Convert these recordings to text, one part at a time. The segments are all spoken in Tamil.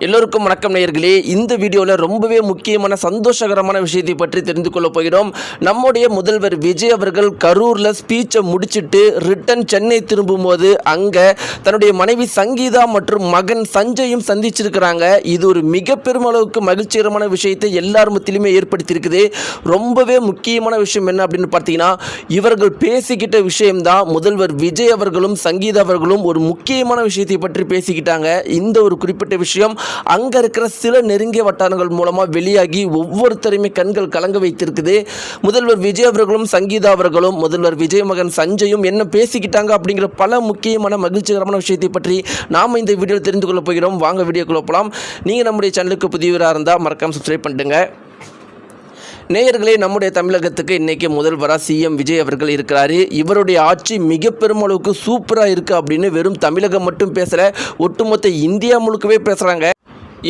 எல்லோருக்கும் வணக்கம் நேயர்களே. இந்த வீடியோவில் ரொம்பவே முக்கியமான சந்தோஷகரமான விஷயத்தை பற்றி தெரிந்து கொள்ள போகிறோம். நம்முடைய முதல்வர் விஜய் அவர்கள் கரூரில் ஸ்பீச்சை முடிச்சுட்டு ரிட்டன் சென்னை திரும்பும்போது அங்கே தன்னுடைய மனைவி சங்கீதா மற்றும் மகன் சஞ்சயும் சந்திச்சிருக்கிறாங்க. இது ஒரு மிக பெரும் அளவுக்கு மகிழ்ச்சிகரமான விஷயத்தை எல்லார் மத்தியிலுமே ஏற்படுத்தியிருக்குது. ரொம்பவே முக்கியமான விஷயம் என்ன அப்படின்னு பார்த்தீங்கன்னா, இவர்கள் பேசிக்கிட்ட விஷயம்தான் முதல்வர் விஜய் அவர்களும் சங்கீதா அவர்களும் ஒரு முக்கியமான விஷயத்தை பற்றி பேசிக்கிட்டாங்க. இந்த ஒரு குறிப்பிட்ட விஷயம் அங்கே இருக்கிற சில நெருங்கிய வட்டாரங்கள் மூலமாக வெளியாகி ஒவ்வொருத்தரையுமே கண்கள் கலங்க வைத்திருக்குது. முதல்வர் விஜய் அவர்களும் சங்கீதா அவர்களும் முதல்வர் விஜய் மகன் சஞ்சயும் என்ன பேசிக்கிட்டாங்க அப்படிங்கிற பல முக்கியமான மகிழ்ச்சிகரமான விஷயத்தை பற்றி நாம் இந்த வீடியோவில் தெரிந்து கொள்ள போகிறோம். வாங்க வீடியோக்குள்ள போகலாம். நீங்கள் நம்முடைய சேனலுக்கு புதியவராக இருந்தால் மறக்காம சப்ஸ்கிரைப் பண்ணிடுங்க. நேயர்களே, நம்முடைய தமிழகத்துக்கு இன்றைக்கி முதல்வராக சிஎம் விஜய் அவர்கள் இருக்கிறாரு. இவருடைய ஆட்சி மிக பெருமளவுக்கு சூப்பராக இருக்குது அப்படின்னு வெறும் தமிழகம் மட்டும் பேசலை, ஒட்டுமொத்த இந்தியா முழுக்கவே பேசுகிறாங்க.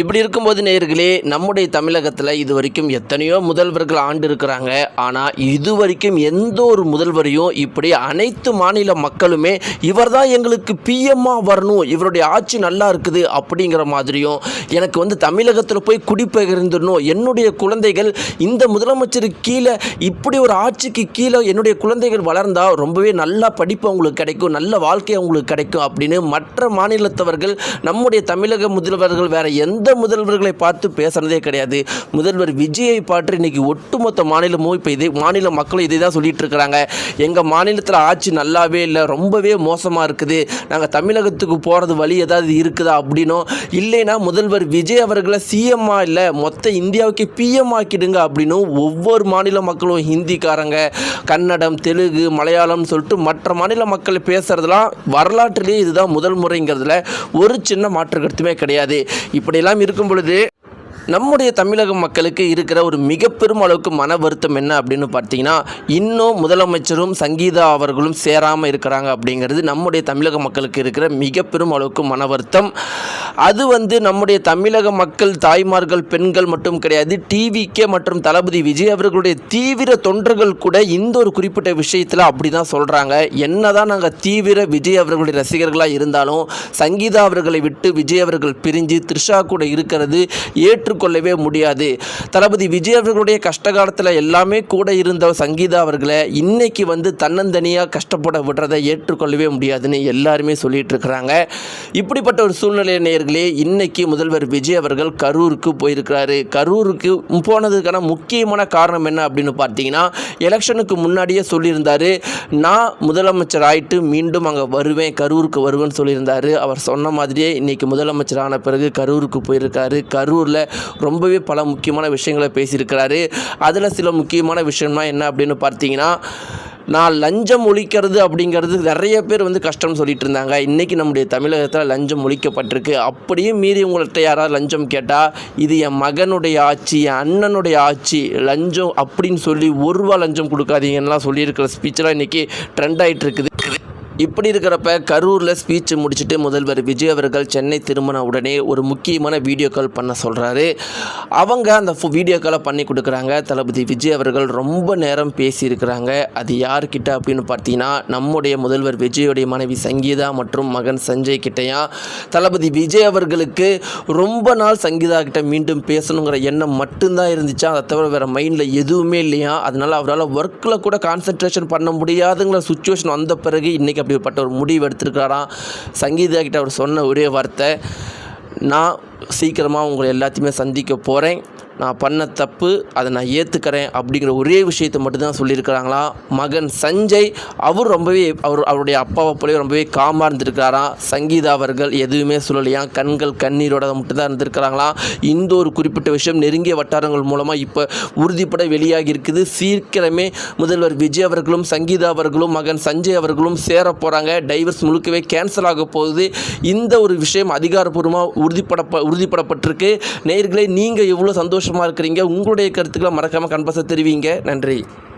இப்படி இருக்கும்போது நேயர்களே, நம்முடைய தமிழகத்தில் இது வரைக்கும் எத்தனையோ முதல்வர்கள் ஆண்டு இருக்கிறாங்க. ஆனால் இது வரைக்கும் எந்த ஒரு முதல்வரையும் இப்படி அனைத்து மாநில மக்களுமே இவர் தான் எங்களுக்கு பிஎம்மாக வரணும், இவருடைய ஆட்சி நல்லா இருக்குது அப்படிங்கிற மாதிரியும், எனக்கு தமிழகத்தில் போய் குடிபெயர்ந்துடணும், என்னுடைய குழந்தைகள் இந்த முதலமைச்சருக்கு கீழே இப்படி ஒரு ஆட்சிக்கு கீழே என்னுடைய குழந்தைகள் வளர்ந்தால் ரொம்பவே நல்லா படிப்பு அவங்களுக்கு கிடைக்கும், நல்ல வாழ்க்கை அவங்களுக்கு கிடைக்கும் அப்படின்னு மற்ற மாநிலத்தவர்கள் நம்முடைய தமிழக முதல்வர்கள் வேற எந்த முதல்வர்களை பார்த்து பேசுறதே கிடையாது. முதல்வர் விஜயை பார்த்து இன்னைக்கு ஒட்டுமொத்த மாநிலமும் இப்போ மாநில மக்களும் இதை தான் சொல்லிட்டு இருக்கிறாங்க. எங்கள் மாநிலத்தில் ஆட்சி நல்லாவே இல்லை, ரொம்பவே மோசமாக இருக்குது, நாங்கள் தமிழகத்துக்கு போகிறது வழி ஏதாவது இருக்குதா அப்படின்னும், இல்லைன்னா முதல்வர் விஜய் அவர்களை சிஎம்மா இல்லை மொத்த இந்தியாவுக்கு பிஎம் ஆக்கிடுங்க அப்படின்னும் ஒவ்வொரு மாநில மக்களும், ஹிந்திக்காரங்க, கன்னடம், தெலுங்கு, மலையாளம் சொல்லிட்டு மற்ற மாநில மக்கள் பேசுறதுலாம் வரலாற்றிலேயே இதுதான் முதல் முறைங்கிறதுல ஒரு சின்ன மாற்று கருத்துமே கிடையாது. இப்படியெல்லாம் இருக்கும் பொழுது நம்முடைய தமிழக மக்களுக்கு இருக்கிற ஒரு மிக பெரும் அளவுக்கு மன வருத்தம் என்ன அப்படின்னு பார்த்தீங்கன்னா, இன்னும் முதலமைச்சரும் சங்கீதா அவர்களும் சேராமல் இருக்கிறாங்க அப்படிங்கிறது நம்முடைய தமிழக மக்களுக்கு இருக்கிற மிக பெரும் அளவுக்கு மன வருத்தம். அது நம்முடைய தமிழக மக்கள், தாய்மார்கள், பெண்கள் மட்டும் கிடையாது, டிவிகே மற்றும் தளபதி விஜய் அவர்களுடைய தீவிர தொண்டர்கள் கூட இந்த ஒரு குறிப்பிட்ட விஷயத்தில் அப்படி தான் சொல்கிறாங்க. என்னதான் நாங்கள் தீவிர விஜய் அவர்களுடைய ரசிகர்களாக இருந்தாலும் சங்கீதா அவர்களை விட்டு விஜய் அவர்கள் பிரிஞ்சு த்ரிஷா கூட இருக்கிறது ஏற்றுக்கொள்ளவே முடியாது. தளபதி விஜய் அவர்களுடைய கஷ்டகாலத்தில் எல்லாமே கூட இருந்த சங்கீதா அவர்களை இன்னைக்கு தன்னந்தனியாக கஷ்டப்பட விடுறதை ஏற்றுக்கொள்ளவே முடியாதுன்னு எல்லாருமே சொல்லிட்டு இருக்கிறாங்க. இப்படிப்பட்ட ஒரு சூழ்நிலை நேயர்களே, இன்னைக்கு முதல்வர் விஜய் அவர்கள் கரூருக்கு போயிருக்கிறாரு. கரூருக்கு போனதுக்கான முக்கியமான காரணம் என்ன அப்படின்னு பார்த்தீங்கன்னா, எலெக்ஷனுக்கு முன்னாடியே சொல்லியிருந்தாரு, நான் முதலமைச்சர் ஆயிட்டு மீண்டும் அங்கே வருவேன், கரூருக்கு வருவேன்னு சொல்லியிருந்தாரு. அவர் சொன்ன மாதிரியே இன்னைக்கு முதலமைச்சர் ஆன பிறகு கரூருக்கு போயிருக்காரு. கரூரில் ரொம்பவே பல முக்கியமான விஷயங்களை பேசியிருக்கிறாரு. அதில் சில முக்கியமான விஷயம்னா என்ன அப்படின்னு பார்த்தீங்கன்னா, நான் லஞ்சம் ஒழிக்கிறது அப்படிங்கிறது நிறைய பேர் கஷ்டம்னு சொல்லிட்டு இருந்தாங்க. இன்றைக்கி நம்முடைய தமிழகத்தில் லஞ்சம் ஒழிக்கப்பட்டிருக்கு. அப்படியே மீறி உங்கள்கிட்ட யாராவது லஞ்சம் கேட்டால், இது என் மகனுடைய ஆட்சி, என் அண்ணனுடைய ஆட்சி, லஞ்சம் அப்படின்னு சொல்லி ஒரு ரூபா லஞ்சம் கொடுக்காதீங்கலாம் சொல்லியிருக்கிற ஸ்பீச்செலாம் இன்றைக்கி ட்ரெண்ட் ஆகிட்டு இருக்குது. இப்படி இருக்கிறப்ப கரூரில் ஸ்பீச் முடிச்சுட்டு முதல்வர் விஜய் அவர்கள் சென்னை திரும்பின உடனே ஒரு முக்கியமான வீடியோ கால் பண்ண சொல்கிறாரு. அவங்க அந்த வீடியோ காலை பண்ணி கொடுக்குறாங்க. தளபதி விஜய் அவர்கள் ரொம்ப நேரம் பேசியிருக்கிறாங்க. அது யார்கிட்ட அப்படின்னு பார்த்தீங்கன்னா, நம்முடைய முதல்வர் விஜயோடைய மனைவி சங்கீதா மற்றும் மகன் சஞ்சய் கிட்டையா. தளபதி விஜய் அவர்களுக்கு ரொம்ப நாள் சங்கீதா கிட்ட மீண்டும் பேசணுங்கிற எண்ணம் மட்டும்தான் இருந்துச்சா, அதை தவிர வேறு மைண்டில் எதுவுமே இல்லையா. அதனால் அவரால் ஒர்க்கில் கூட கான்சன்ட்ரேஷன் பண்ண முடியாதுங்கிற சுச்சுவேஷன் வந்த பிறகு இன்றைக்கி அப்படிப்பட்ட ஒரு முடிவு எடுத்திருக்கிறாராம். சங்கீதா கிட்ட அவர் சொன்ன ஒரே வார்த்தை, நான் சீக்கிரமாக உங்களை எல்லாத்தையுமே சந்திக்க போகிறேன், நான் பண்ண தப்பு, அதை நான் ஏற்றுக்கிறேன் அப்படிங்கிற ஒரே விஷயத்தை மட்டும்தான் சொல்லியிருக்கிறாங்களாம். மகன் சஞ்சய் அவர் ரொம்பவே அவருடைய அப்பாவை போலவே ரொம்பவே காமாக இருந்திருக்கிறாராம். சங்கீதா அவர்கள் எதுவுமே சொல்லலையாம், கண்கள் கண்ணீரோட மட்டும்தான் இருந்திருக்கிறாங்களாம். இந்த ஒரு குறிப்பிட்ட விஷயம் நெருங்கிய வட்டாரங்கள் மூலமாக இப்போ உறுதிப்பட வெளியாகி இருக்குது. சீக்கிரமே முதல்வர் விஜய் அவர்களும் சங்கீதா அவர்களும் மகன் சஞ்சய் அவர்களும் சேர போகிறாங்க. டைவர்ஸ் முழுக்கவே கேன்சல் ஆக போகுது. இந்த ஒரு விஷயம் அதிகாரப்பூர்வமாக உறுதிப்படப்பட்டிருக்கு. நேயர்களே, நீங்கள் எவ்வளோ சந்தோஷமாக இருக்கிறீங்க, உங்களுடைய கருத்துக்களை மறக்காமல் கன்பாஸாக தெரிவிங்க. நன்றி.